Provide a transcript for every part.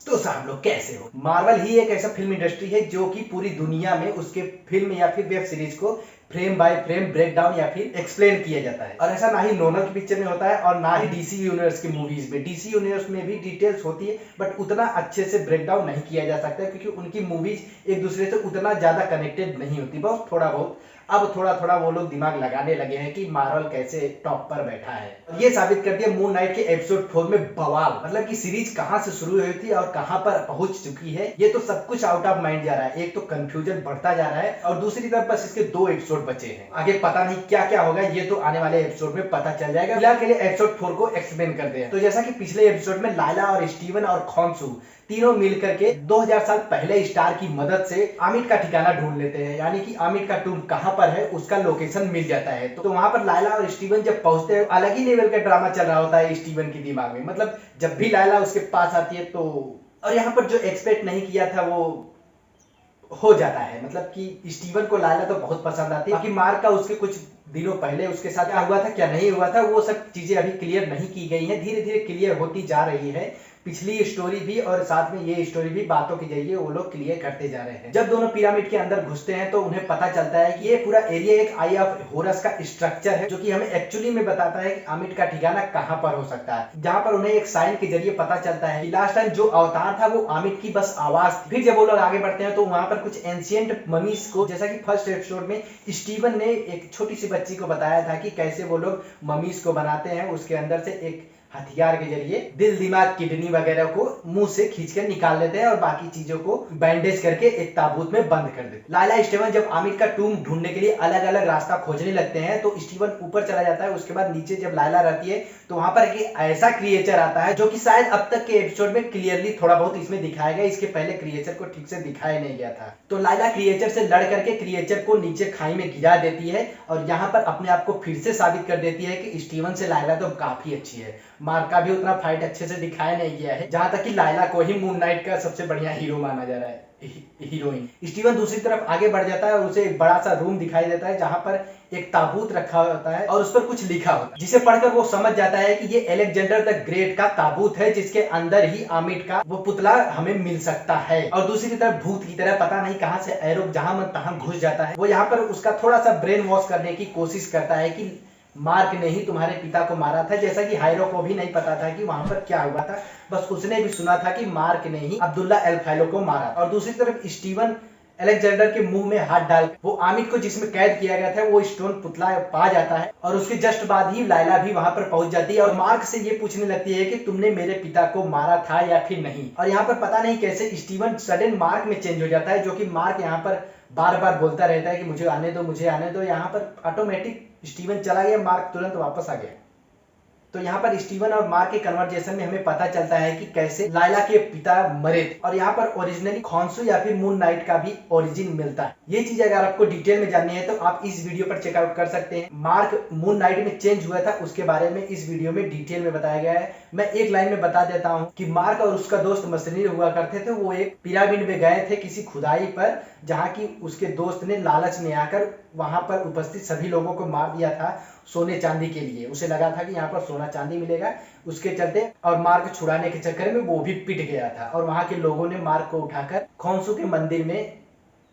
तो साहब लोग कैसे हो। मार्वल ही एक ऐसा फिल्म इंडस्ट्री है जो कि पूरी दुनिया में उसके फिल्म या फिर वेब सीरीज को frame by frame break down या फिर एक्सप्लेन किया जाता है। और ऐसा ना ही नॉर्मल की पिक्चर में होता है और ना ही डीसी यूनिवर्स की मूवीज में। डीसी यूनिवर्स में भी डिटेल्स होती है बट उतना अच्छे से ब्रेक डाउन नहीं किया जा सकता क्योंकि उनकी मूवीज एक दूसरे से उतना ज्यादा कनेक्टेड नहीं होती, बहुत थोड़ा बहुत। अब थोड़ा थोड़ा वो लोग दिमाग लगाने लगे हैं कि मार्वल कैसे टॉप पर बैठा है। ये साबित कर दिया मून नाइट के एपिसोड 4 में बवाल, मतलब कि सीरीज कहां से शुरू हुई थी और कहां पर पहुंच चुकी है, ये तो सब कुछ आउट ऑफ माइंड जा रहा है। एक तो कंफ्यूजन बढ़ता जा रहा है और दूसरी तरफ बस इसके 2 एपिसोड बचे हैं। आगे पता नहीं क्या क्या होगा, ये तो आने वाले एपिसोड में पता चल जाएगा। फिलहाल के लिए एपिसोड 4 को एक्सप्लेन करते हैं। तो जैसा कि पिछले एपिसोड में लायला और स्टीवन और खॉन्सू तीनों मिलकर के 2000 साल पहले स्टार की मदद से आमिर का ठिकाना ढूंढ लेते हैं, यानी कि आमिर का टूम कहां पर है उसका लोकेशन मिल जाता है। तो वहां पर लायला और स्टीवन जब पहुंचते हैं, अलग ही लेवल का ड्रामा चल रहा होता है स्टीवन के दिमाग में। मतलब जब भी लायला उसके पास आती है तो, और यहाँ पर जो एक्सपेक्ट नहीं किया था वो हो जाता है। मतलब कि स्टीवन को लायला तो बहुत पसंद आती है, बाकी मार्क का उसके कुछ दिनों पहले उसके साथ क्या हुआ था क्या नहीं हुआ था वो सब चीजें अभी क्लियर नहीं की गई हैं, धीरे धीरे क्लियर होती जा रही है। पिछली स्टोरी भी और साथ में ये स्टोरी भी बातों के जरिए वो लोग क्लियर करते जा रहे हैं। जब दोनों पिरामिड के अंदर घुसते हैं तो उन्हें पता चलता है कि ये पूरा एरिया एक आई ऑफ होरस का स्ट्रक्चर है, जो कि हमें एक्चुअली में बताता है कि आमिर का ठिकाना कहां पर हो सकता है। जहां पर उन्हें एक साइन के जरिए पता चलता है कि लास्ट टाइम जो अवतार था वो आमिर की बस आवाज थी। फिर जब वो लोग आगे बढ़ते हैं तो वहां पर कुछ एंशिएंट ममीज को, जैसा कि फर्स्ट एपिसोड में स्टीवन ने एक छोटी सी बच्ची को बताया था कि कैसे वो लोग ममीज को बनाते हैं, उसके अंदर से एक हथियार के जरिए दिल दिमाग किडनी वगैरह को मुंह से खींचकर निकाल लेते हैं और बाकी चीजों को बैंडेज करके एक ताबूत में बंद कर देते हैं। लायला स्टीवन जब आमिर का टूम ढूंढने के लिए अलग अलग रास्ता खोजने लगते हैं तो स्टीवन ऊपर चला जाता है। उसके बाद नीचे जब लायला रहती है तो वहां पर एक ऐसा क्रिएचर आता है जो कि शायद अब तक के एपिसोड में क्लियरली थोड़ा बहुत इसमें दिखाया गया, इसके पहले क्रिएचर को ठीक से दिखाया नहीं गया था। तो लायला क्रिएचर से लड़ करके क्रिएचर को नीचे खाई में गिरा देती है और यहाँ पर अपने आप को फिर से साबित कर देती है कि स्टीवन से लायला तो काफी अच्छी है। मार्क का भी उतना फाइट अच्छे से दिखाया नहीं गया है, जहां तक कि लायला को ही मून नाइट का सबसे बढ़िया हीरो माना जा रहा है, हीरोइन। स्टीवन दूसरी तरफ आगे बढ़ जाता है और उसे एक बड़ा सा रूम दिखाई देता है जहां पर एक ताबूत रखा होता है और उस पर कुछ लिखा होता है, जिसे पढ़कर वो समझ जाता है कि ये अलेक्जेंडर द ग्रेट का ताबूत है, जिसके अंदर ही आमिर का वो पुतला हमें मिल सकता है। और दूसरी तरफ भूत की तरह पता नहीं कहां से एरो जहां मन तहां घुस जाता है। वो यहाँ पर उसका थोड़ा सा ब्रेन वॉश करने की कोशिश करता है कि मार्क ने ही तुम्हारे पिता को मारा था, जैसा कि हायरो को भी नहीं पता था कि वहां पर क्या हुआ था। बस उसने भी सुना था कि मार्क ने ही अब्दुल्ला एल फैलो को मारा। और दूसरी तरफ स्टीवन अलेक्जेंडर के मुंह में हाथ डाल वो आमिर को जिसमें कैद किया गया था वो स्टोन पुतला पा जाता है और उसके जस्ट बाद ही लायला भी वहां पर पहुंच जाती है और मार्क से ये पूछने लगती है कि तुमने मेरे पिता को मारा था या फिर नहीं। और यहाँ पर पता नहीं कैसे स्टीवन सडन मार्क में चेंज हो जाता है, जो कि मार्क यहाँ पर बार बार बोलता रहता है कि मुझे आने दो मुझे आने दो। यहाँ पर ऑटोमेटिक स्टीवन चला गया, मार्क तुरंत वापस आ गया। तो यहाँ पर स्टीवन और मार्क के कन्वर्जेशन में हमें पता चलता है कि कैसे लायला के पिता मरे थे और यहाँ पर ओरिजिनली खॉन्सू या फिर मून नाइट का भी ओरिजिन मिलता है। ये चीज अगर आपको डिटेल में जाननी है तो आप इस वीडियो पर चेकआउट कर सकते हैं। मार्क मून नाइट में चेंज हुआ था उसके बारे में इस वीडियो में डिटेल में बताया गया है। मैं एक लाइन में बता देता हूँ कि मार्क और उसका दोस्त मसनीर हुआ करते थे। वो एक पिरामिड में गए थे किसी खुदाई पर, जहाँ की उसके दोस्त ने लालच में आकर वहां पर उपस्थित सभी लोगों को मार दिया था सोने चांदी के लिए। उसे लगा था कि यहाँ पर सोना चांदी मिलेगा, उसके चलते और मार्क छुड़ाने के चक्कर में वो भी पिट गया था और वहां के लोगों ने मार्क को उठाकर खॉन्सू के मंदिर में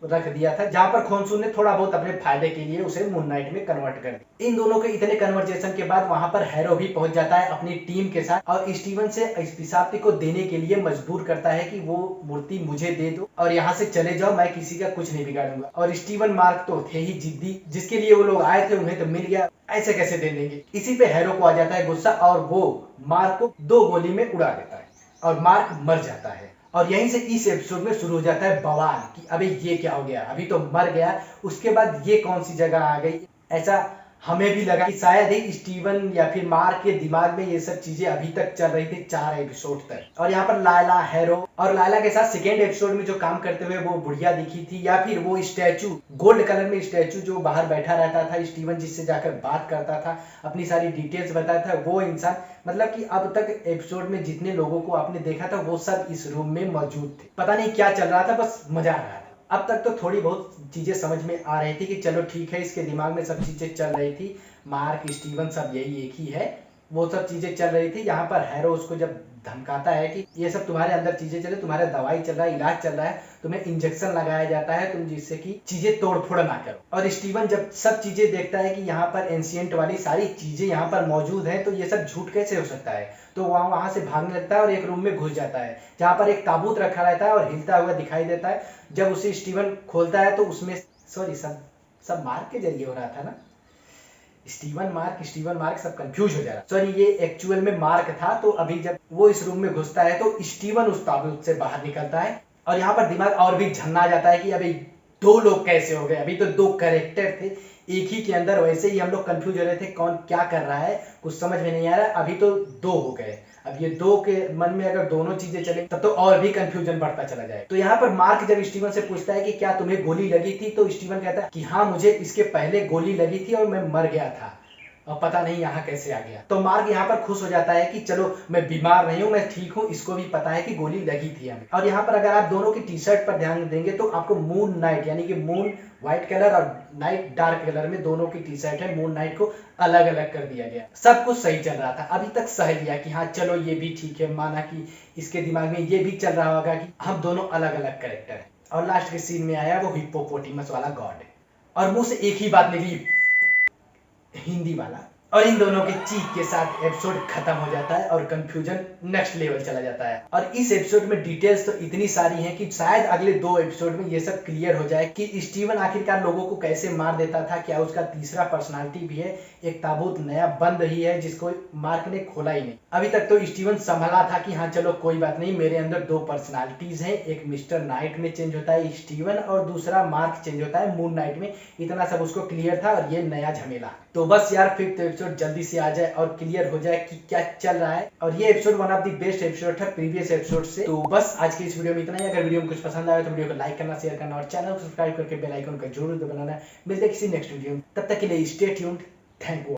रख दिया था, जहां पर खॉन्सू ने थोड़ा बहुत अपने फायदे के लिए उसे मून नाइट में कन्वर्ट कर दिया। इन दोनों के इतने कन्वर्जेशन के बाद वहां पर हैरो भी पहुंच जाता है अपनी टीम के साथ और स्टीवन से पिशाब्दी को देने के लिए मजबूर करता है कि वो मूर्ति मुझे दे दो और यहाँ से चले जाओ, मैं किसी का कुछ नहीं बिगाड़ूंगा। और स्टीवन मार्क तो थे ही जिद्दी, जिसके लिए वो लोग आए थे उन्हें तो मिल गया, ऐसे कैसे दे देंगे। इसी पे हैरो को आ जाता है गुस्सा और वो मार्क को 2 गोली में उड़ा देता है और मार्क मर जाता है। और यहीं से इस एपिसोड में शुरू हो जाता है बवाल कि अबे ये क्या हो गया, अभी तो मर गया, उसके बाद ये कौन सी जगह आ गई। ऐसा हमें भी लगा कि शायद ही स्टीवन या फिर मार्क के दिमाग में ये सब चीजें अभी तक चल रही थी 4 एपिसोड तक। और यहाँ पर लायला, हैरो और लायला के साथ सेकेंड एपिसोड में जो काम करते हुए वो बुढ़िया दिखी थी, या फिर वो स्टैचू गोल्ड कलर में स्टैचू जो बाहर बैठा रहता था स्टीवन जिससे जाकर बात करता था, अपनी सारी डिटेल्स बताता था, वो इंसान, मतलब कि अब तक एपिसोड में जितने लोगों को आपने देखा था वो सब इस रूम में मौजूद थे। पता नहीं क्या चल रहा था, बस मजा आ रहा था। अब तक तो थोड़ी बहुत चीजें समझ में आ रही थी कि चलो ठीक है, इसके दिमाग में सब चीजें चल रही थी, मार्क स्टीवन सब यही एक ही है, वो सब चीजें चल रही थी। यहाँ पर हैरो उसको जब धमकाता है कि ये सब तुम्हारे अंदर चीजें चले, तुम्हारा दवाई चल रहा है, इलाज चल रहा है, तुम्हें इंजेक्शन लगाया जाता है, तुम जिससे कि चीजें तोड़ फोड़ ना करो। और स्टीवन जब सब चीजें देखता है कि यहाँ पर एंशिएंट वाली सारी चीजें यहाँ पर मौजूद हैं, तो ये सब झूठ कैसे हो सकता है, तो वहां से भागने लगता है और एक रूम में घुस जाता है जहाँ पर एक ताबूत रखा रहता है और हिलता हुआ दिखाई देता है। जब उसे स्टीवन खोलता है तो उसमें सॉरी सब मार्क के जरिए हो रहा था ना, स्टीवन मार्क सब कंफ्यूज हो जा रहा। सॉरी, ये एक्चुअल में मार्क था। तो अभी जब वो इस रूम में घुसता है तो स्टीवन उस ताबूत से बाहर निकलता है और यहाँ पर दिमाग और भी झन्ना जाता है कि अभी दो लोग कैसे हो गए, अभी तो दो कैरेक्टर थे एक ही के अंदर। वैसे ही हम लोग कंफ्यूज हो रहे थे कौन क्या कर रहा है, कुछ समझ में नहीं आ रहा, अभी तो दो हो गए। अब ये दो के मन में अगर दोनों चीजें चले तब तो और भी कंफ्यूजन बढ़ता चला जाए। तो यहाँ पर मार्क जब स्टीवन से पूछता है कि क्या तुम्हें गोली लगी थी, तो स्टीवन कहता है कि हाँ, मुझे इसके पहले गोली लगी थी और मैं मर गया था और पता नहीं यहाँ कैसे आ गया। तो मार्क यहाँ पर खुश हो जाता है कि चलो मैं बीमार नहीं हूँ, मैं ठीक हूँ, इसको भी पता है कि गोली लगी थी हमें। और यहाँ पर अगर आप दोनों की टी शर्ट पर ध्यान देंगे तो आपको मून नाइट यानी कि मून व्हाइट कलर और नाइट डार्क कलर में दोनों की टी शर्ट है, मून नाइट को अलग अलग कर दिया गया। सब कुछ सही चल रहा था, अभी तक सह लिया कि हाँ चलो ये भी ठीक है, माना कि इसके दिमाग में ये भी चल रहा होगा कि हम दोनों अलग अलग कैरेक्टर हैं। और लास्ट के सीन में आया वो हिप्पोपोटेमस वाला गॉड और मुंह से एक ही बात निकली, हिंदी वाला। और इन दोनों के चीख के साथ एपिसोड खत्म हो जाता है और कंफ्यूजन नेक्स्ट लेवल चला जाता है। और इस एपिसोड में डिटेल्स तो इतनी सारी हैं कि शायद अगले 2 एपिसोड में ये सब क्लियर हो जाए कि स्टीवन आखिरकार लोगों को कैसे मार देता था, क्या उसका तीसरा पर्सनालिटी भी है, एक ताबूत नया बंद ही है जिसको मार्क ने खोला ही नहीं। अभी तक तो स्टीवन संभला था कि हाँ चलो कोई बात नहीं, मेरे अंदर 2 पर्सनालिटीज हैं, एक मिस्टर नाइट में चेंज होता है स्टीवन और दूसरा मार्क चेंज होता है मून नाइट में। इतना सब उसको क्लियर था और ये नया झमेला। तो बस यार 5th एपिसोड जल्दी से आ जाए और क्लियर हो जाए कि क्या चल रहा है। और ये episode one of the best episode था प्रीवियस एपिसोड से। तो बस आज की इस वीडियो में इतना ही। अगर वीडियो में कुछ पसंद आया तो वीडियो को लाइक करना, शेयर करना और चैनल को सब्सक्राइब करके बेल आइकन को जरूर दबाना। मिलते हैं किसी नेक्स्ट वीडियो में, तब तक के लिए स्टे ट्यून्ड। Thank you.